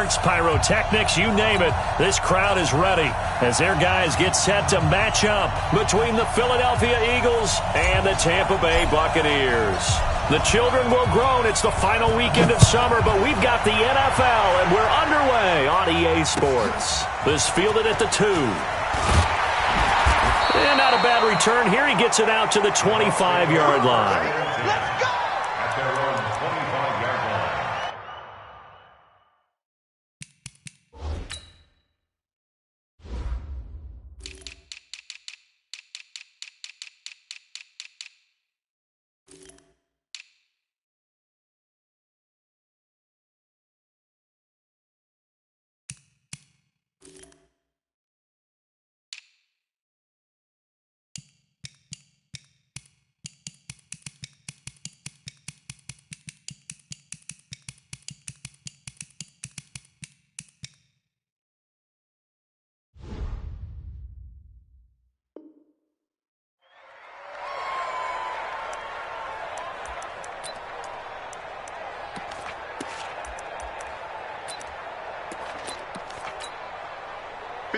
fireworks, pyrotechnics, you name it. This crowd is ready as their guys get set to match up between the Philadelphia Eagles and the Tampa Bay Buccaneers. The children will groan. It's the final weekend of summer, but we've got the NFL, and we're underway on EA Sports. This fielded at the 2. And not a bad return here. He gets it out to the 25-yard line. Let's go! At their own 25-yard line.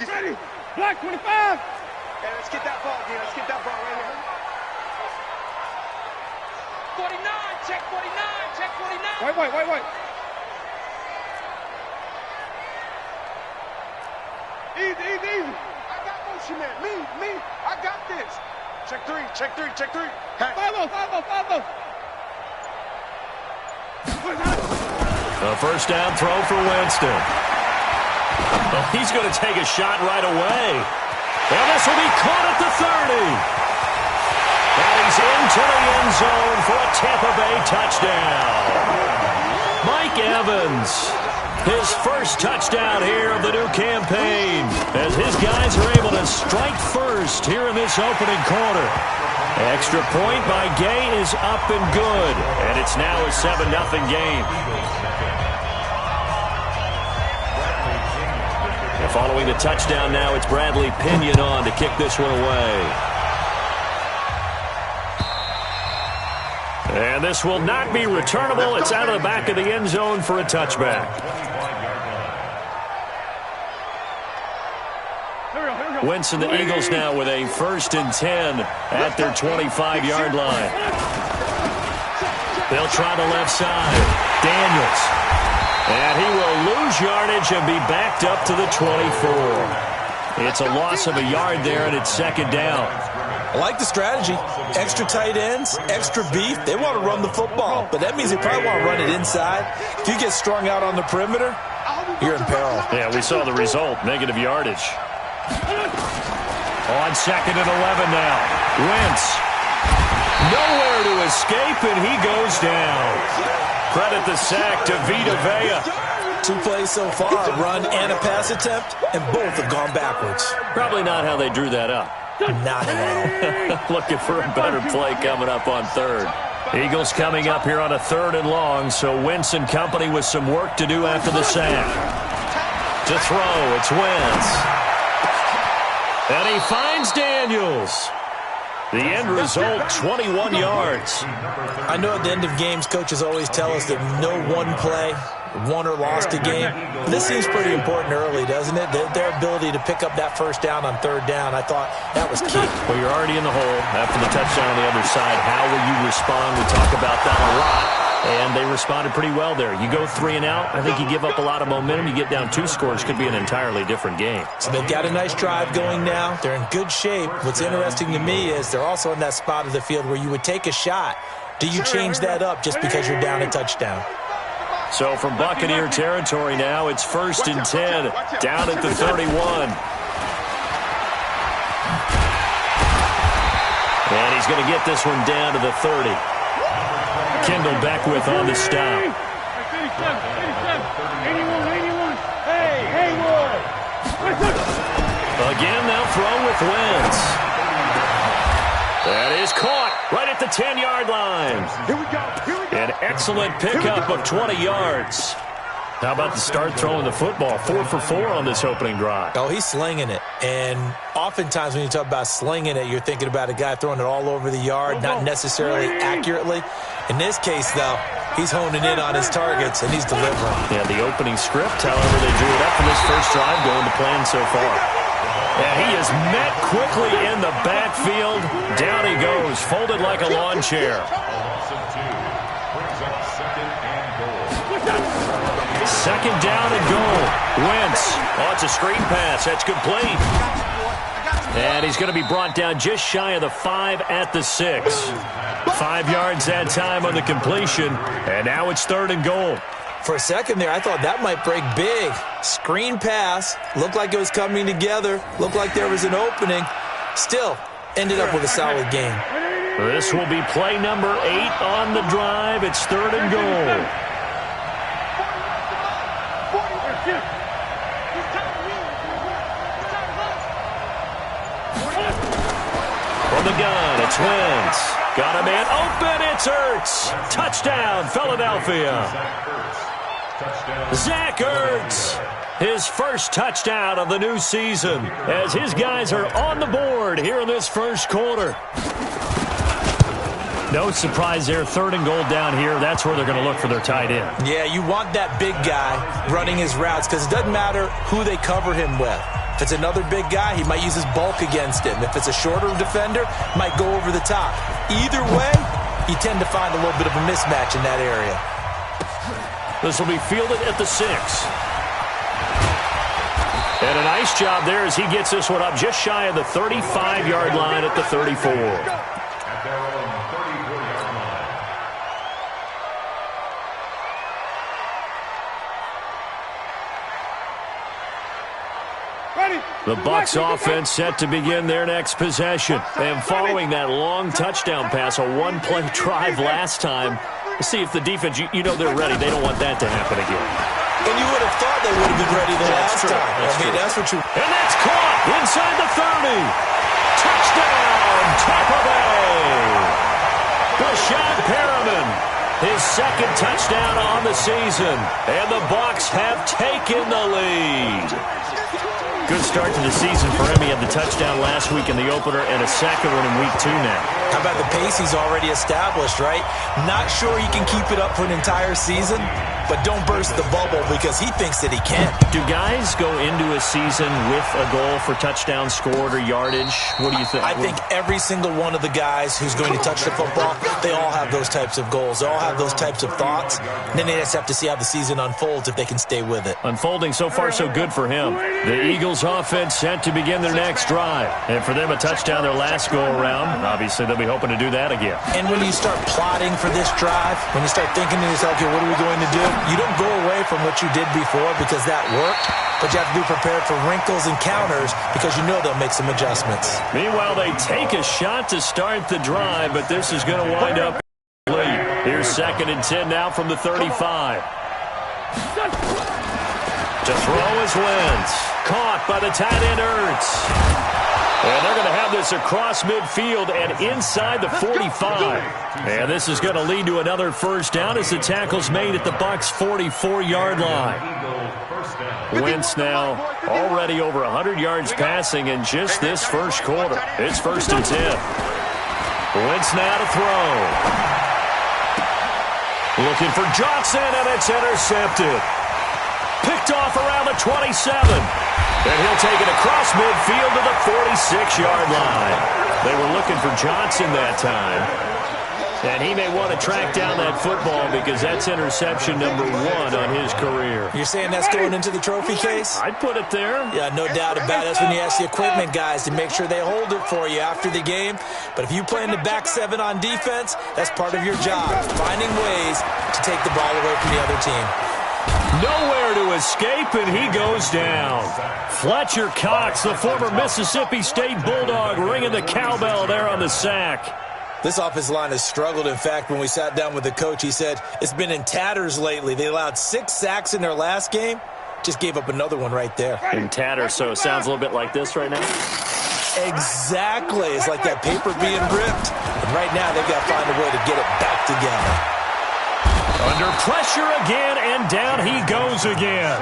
Ready. Black 25. Hey, let's get that ball again. Let's get that ball right here. 49. Check 49. Check 49. Wait. Easy. I got motion man. Me. I got this. Check 3. Hey. 5-0. A first down throw for Winston. Well, he's going to take a shot right away. And this will be caught at the 30. And he's into the end zone for a Tampa Bay touchdown. Mike Evans, his first touchdown here of the new campaign, as his guys are able to strike first here in this opening quarter. Extra point by Gay is up and good, and it's now a 7-0 game. And following the touchdown now, it's Bradley Pinion on to kick this one away. And this will not be returnable. It's out of the back of the end zone for a touchback. Wentz and the Eagles now with a 1st and 10 at their 25-yard line. They'll try the left side. Daniels. And he will lose yardage and be backed up to the 24. It's a loss of a yard there, and it's 2nd down. I like the strategy. Extra tight ends, extra beef. They want to run the football, but that means they probably want to run it inside. If you get strung out on the perimeter, you're in peril. Yeah, we saw the result, negative yardage. On 2nd and 11 now. Wentz. Nowhere to escape, and he goes down. Credit the sack to Vita Vea. 2 plays so far, a run and a pass attempt, and both have gone backwards. Probably not how they drew that up. Not at all. Looking for a better play coming up on 3rd. Eagles coming up here on a 3rd and long, so Wentz and company with some work to do after the sack. To throw, it's Wentz. And he finds Daniels. The end result, 21 yards. I know at the end of games, coaches always tell us that no one play won or lost a game. But this seems pretty important early, doesn't it? Their ability to pick up that 1st down on 3rd down, I thought that was key. Well, you're already in the hole after the touchdown on the other side. How will you respond? We talk about that a lot. And they responded pretty well there. You go 3 and out, I think you give up a lot of momentum. You get down 2 scores, could be an entirely different game. So they've got a nice drive going now. They're in good shape. What's interesting to me is they're also in that spot of the field where you would take a shot. Do you change that up just because you're down a touchdown? So from Buccaneer territory now, it's 1st and 10, down at the 31. And he's going to get this one down to the 30. Kendall Beckwith on the stop. 87, 81. Hey, Haywood. Again, they'll throw with Wentz. That is caught right at the 10-yard line. Here we go. An excellent pickup of 20 yards. How about the start throwing the football? 4 for 4 on this opening drive. Oh, he's slinging it. And oftentimes when you talk about slinging it, you're thinking about a guy throwing it all over the yard, not necessarily accurately. In this case, though, he's honing in on his targets, and he's delivering. Yeah, the opening script, however, they drew it up for this first drive going to plan so far. Yeah, he is met quickly in the backfield. Down he goes, folded like a lawn chair. Second down and goal. Wentz. Oh, it's a screen pass. That's complete. And he's going to be brought down just shy of the 5 at the 6. 5 yards that time on the completion. And now it's 3rd and goal. For a second there, I thought that might break big. Screen pass. Looked like it was coming together. Looked like there was an opening. Still, ended up with a solid game. This will be play number 8 on the drive. It's 3rd and goal. From the gun, it's Wentz. Got a man open, it's Ertz. Touchdown, Philadelphia. Zach Ertz, his first touchdown of the new season as his guys are on the board here in this first quarter. No surprise there, 3rd and goal down here. That's where they're going to look for their tight end. Yeah, you want that big guy running his routes because it doesn't matter who they cover him with. If it's another big guy, he might use his bulk against him. If it's a shorter defender, might go over the top. Either way, you tend to find a little bit of a mismatch in that area. This will be fielded at the 6. And a nice job there as he gets this one up just shy of the 35-yard line at the 34. The Bucs offense set to begin their next possession. And following that long touchdown pass, a one-play drive last time, let's see if the defense, you know they're ready. They don't want that to happen again. And you would have thought they would have been ready the last time. That's what you... And that's caught inside the 30. Touchdown, Tampa Bay. Rashad Perriman, his second touchdown on the season. And the Bucs have taken the lead. Good start to the season for him. He had the touchdown last week in the opener and a second one in week 2 now. How about the pace he's already established, right? Not sure he can keep it up for an entire season, but don't burst the bubble because he thinks that he can. Do guys go into a season with a goal for touchdown scored or yardage? What do you think? I think every single one of the guys who's going to touch the football, they all have those types of goals. They all have those types of thoughts. And then they just have to see how the season unfolds if they can stay with it. Unfolding so far so good for him. The Eagles offense set to begin their next drive. And for them, a touchdown their last go-around. Obviously, they'll be hoping to do that again. And when you start plotting for this drive, when you start thinking to yourself, okay, what are we going to do? You don't go away from what you did before because that worked, but you have to be prepared for wrinkles and counters because you know they'll make some adjustments. Meanwhile, they take a shot to start the drive, but this is going to wind up late. Here's 2nd and 10 now from the 35. To throw is Wentz. Caught by the tight end Ertz. And they're going to have this across midfield and inside the 45. And this is going to lead to another first down as the tackle's made at the Bucs' 44-yard line. Wentz now already over 100 yards passing in just this first quarter. It's 1st and 10. Wentz now to throw. Looking for Johnson, and it's intercepted. Picked off around the 27. And he'll take it across midfield to the 46-yard line. They were looking for Johnson that time. And he may want to track down that football because that's interception number 1 on his career. You're saying that's going into the trophy case? I'd put it there. Yeah, no doubt about it. That's when you ask the equipment guys to make sure they hold it for you after the game. But if you play in the back 7 on defense, that's part of your job, finding ways to take the ball away from the other team. Nowhere to escape, and he goes down. Fletcher Cox, the former Mississippi State Bulldog, ringing the cowbell there on the sack. This offensive line has struggled. In fact, when we sat down with the coach, he said it's been in tatters lately. They allowed 6 sacks in their last game. Just gave up another one right there. In tatters, so it sounds a little bit like this right now? Exactly. It's like that paper being ripped. And right now, they've got to find a way to get it back together. Under pressure again, and down he goes again.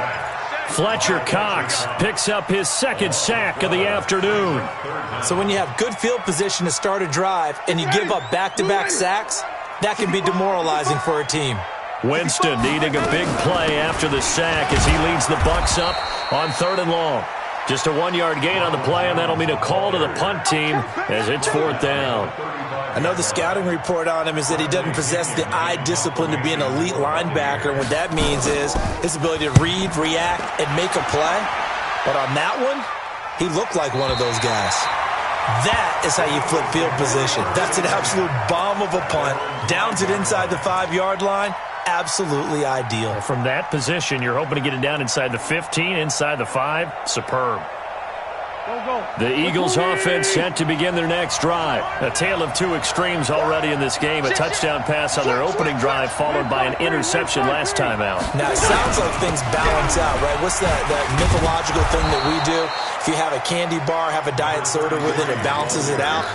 Fletcher Cox picks up his second sack of the afternoon. So when you have good field position to start a drive and you give up back-to-back sacks, that can be demoralizing for a team. Winston needing a big play after the sack as he leads the Bucs up on 3rd and long. Just a 1-yard gain on the play, and that'll mean a call to the punt team as it's 4th down. I know the scouting report on him is that he doesn't possess the eye discipline to be an elite linebacker. And what that means is his ability to read, react, and make a play. But on that one, he looked like one of those guys. That is how you flip field position. That's an absolute bomb of a punt. Downs it inside the 5-yard line. Absolutely ideal. From that position, you're hoping to get it down inside the 15, inside the 5. Superb. The Eagles offense set to begin their next drive. A tale of two extremes already in this game. A touchdown pass on their opening drive followed by an interception last time out. Now, it sounds like things balance out, right? What's that mythological thing that we do? If you have a candy bar, have a diet soda with it, it balances it out.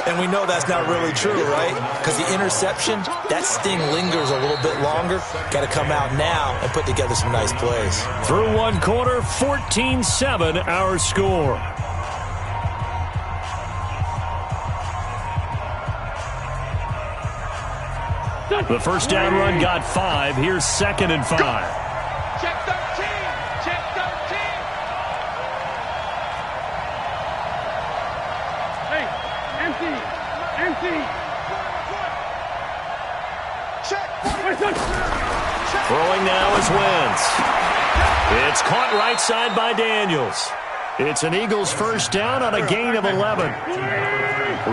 And we know that's not really true, right? Because the interception, that sting lingers a little bit longer. Got to come out now and put together some nice plays. Through one quarter, 14-7 our score. The first down run got 5. Here's 2nd and 5. Check 13. Check 13. Hey, empty. Empty. Check. Throwing now is Wentz. It's caught right side by Daniels. It's an Eagles first down on a gain of 11.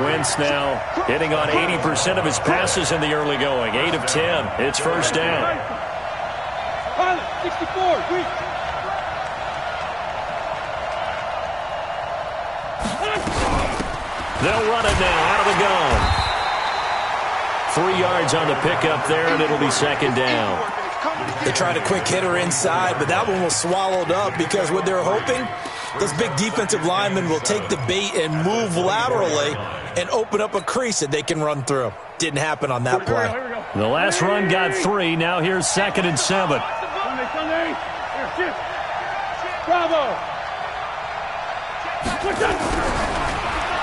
Wentz now hitting on 80% of his passes in the early going. 8 of 10. It's first down. 64. They'll run it now out of the gun. 3 yards on the pickup there, and it'll be 2nd down. They tried a quick hitter inside, but that one was swallowed up because what they're hoping, those big defensive linemen will take the bait and move laterally and open up a crease that they can run through. Didn't happen on that play. The last run got 3. Now here's 2nd and 7. Sunday. Here, shift. Bravo.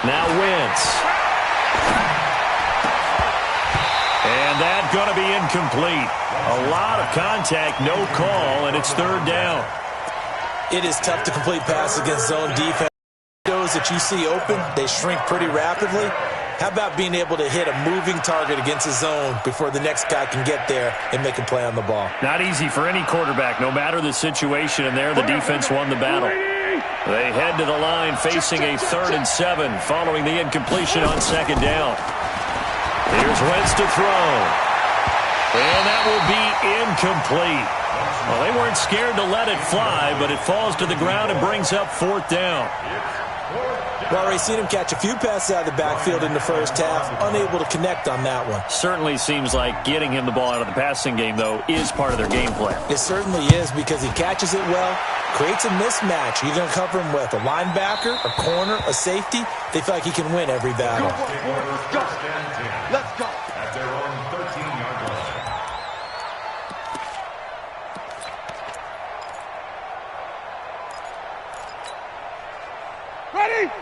Now Wentz. And that's going to be incomplete. A lot of contact, no call, and it's 3rd down. It is tough to complete passes against zone defense. Those that you see open, they shrink pretty rapidly. How about being able to hit a moving target against a zone before the next guy can get there and make a play on the ball? Not easy for any quarterback, no matter the situation, and there the defense won the battle. They head to the line facing a 3rd and 7 following the incompletion on 2nd down. Here's Wentz to throw. And that will be incomplete. Well, they weren't scared to let it fly, but it falls to the ground and brings up 4th down. Well, we've seen him catch a few passes out of the backfield in the first half, unable to connect on that one. Certainly seems like getting him the ball out of the passing game, though, is part of their game plan. It certainly is because he catches it well, creates a mismatch. You're going to cover him with a linebacker, a corner, a safety. They feel like he can win every battle. Let's go. Let's go. At their own 13-yard line.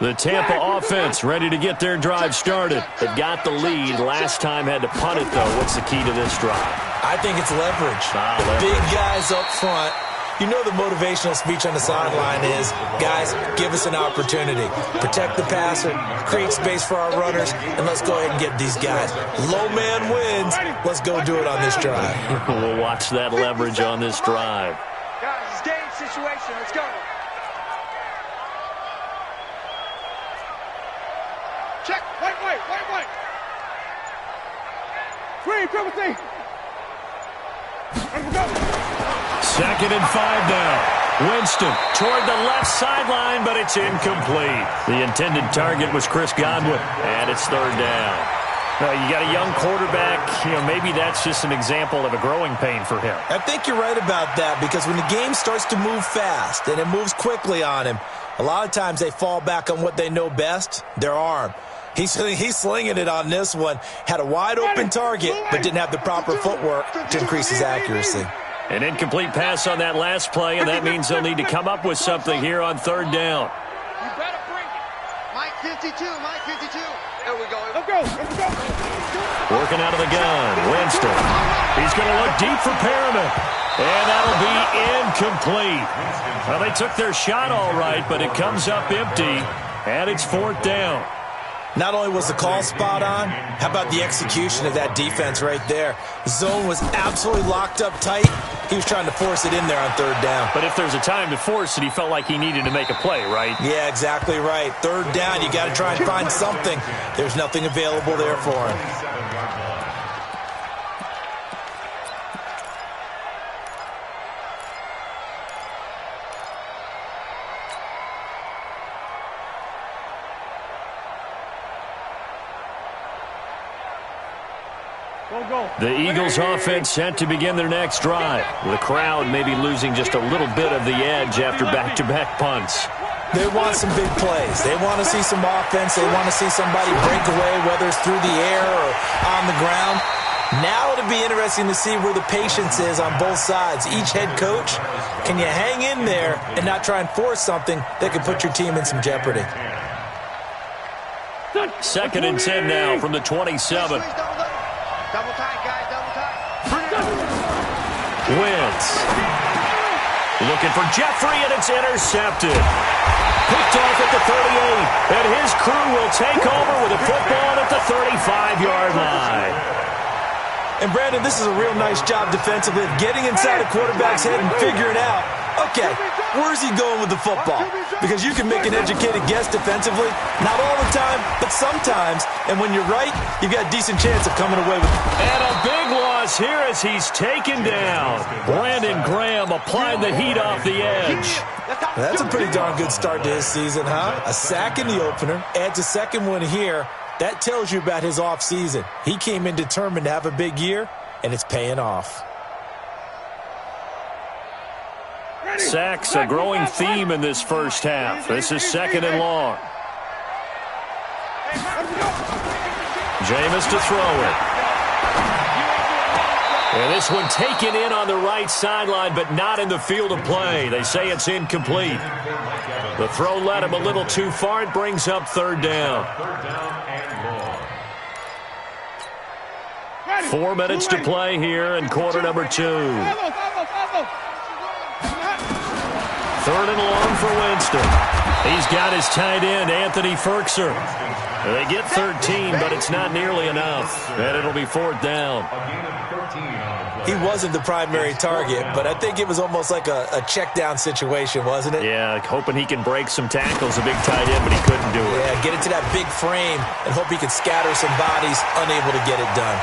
The Tampa offense ready to get their drive started. They've got the lead. Last time had to punt it, though. What's the key to this drive? I think it's leverage. The big guys up front. You know the motivational speech on the sideline is, guys, give us an opportunity. Protect the passer, create space for our runners, and let's go ahead and get these guys. Low man wins. Let's go do it on this drive. We'll watch that leverage on this drive. Guys, it's game situation. Let's go. Check. Wait. Three, triple T. Let's go. 2nd and 5 now. Winston toward the left sideline, but it's incomplete. The intended target was Chris Godwin, and it's 3rd down. Now, you got a young quarterback. Maybe that's just an example of a growing pain for him. I think you're right about that because when the game starts to move fast and it moves quickly on him, a lot of times they fall back on what they know best, their arm. He's slinging it on this one. Had a wide-open target, but didn't have the proper footwork to increase his accuracy. An incomplete pass on that last play, and that means they'll need to come up with something here on third down. You better bring it. Mike 52, Mike 52. There we go. Let's go. Working out of the gun, Winston. He's going to look deep for Perriman. And that'll be incomplete. Well, they took their shot all right, but it comes up empty, and it's fourth down. Not only was the call spot on, how about the execution of that defense right there? The zone was absolutely locked up tight. He was trying to force it in there on third down. But if there's a time to force it, he felt like he needed to make a play, right? Yeah, exactly right. Third down, you got to try and find something. There's nothing available there for him. The Eagles offense set to begin their next drive. The crowd maybe losing just a little bit of the edge after back-to-back punts. They want some big plays. They want to see some offense. They want to see somebody break away, whether it's through the air or on the ground. Now it'll be interesting to see where the patience is on both sides. Each head coach, can you hang in there and not try and force something that could put your team in some jeopardy? Second and 10 now from the 27. Double tight, guys, double tight. Wentz. Looking for Jeffrey, and it's intercepted. Picked off at the 38, and his crew will take over with a football at the 35-yard line. And, Brandon, this is a real nice job defensively of getting inside a quarterback's head and figuring out, okay, where's he going with the football? Because you can make an educated guess defensively. Not all the time, but sometimes. And when you're right, you've got a decent chance of coming away with it. And a big loss here as he's taken down. Brandon Graham applying the heat off the edge. That's a pretty darn good start to his season, huh? A sack in the opener, adds a second one here. That tells you about his offseason. He came in determined to have a big year, and it's paying off. Sacks, a growing theme in this first half. This is second and long. Jameis to throw it. And this one taken in on the right sideline, but not in the field of play. They say it's incomplete. The throw led him a little too far. It brings up third down. 4 minutes to play here in quarter number 2. Third and long for Winston. He's got his tight end, Anthony Ferkser. They get 13, but it's not nearly enough. And it'll be fourth down. He wasn't the primary target, but I think it was almost like a check down situation, wasn't it? Yeah, hoping he can break some tackles, a big tight end, but he couldn't do it. Yeah, get into that big frame and hope he can scatter some bodies, unable to get it done.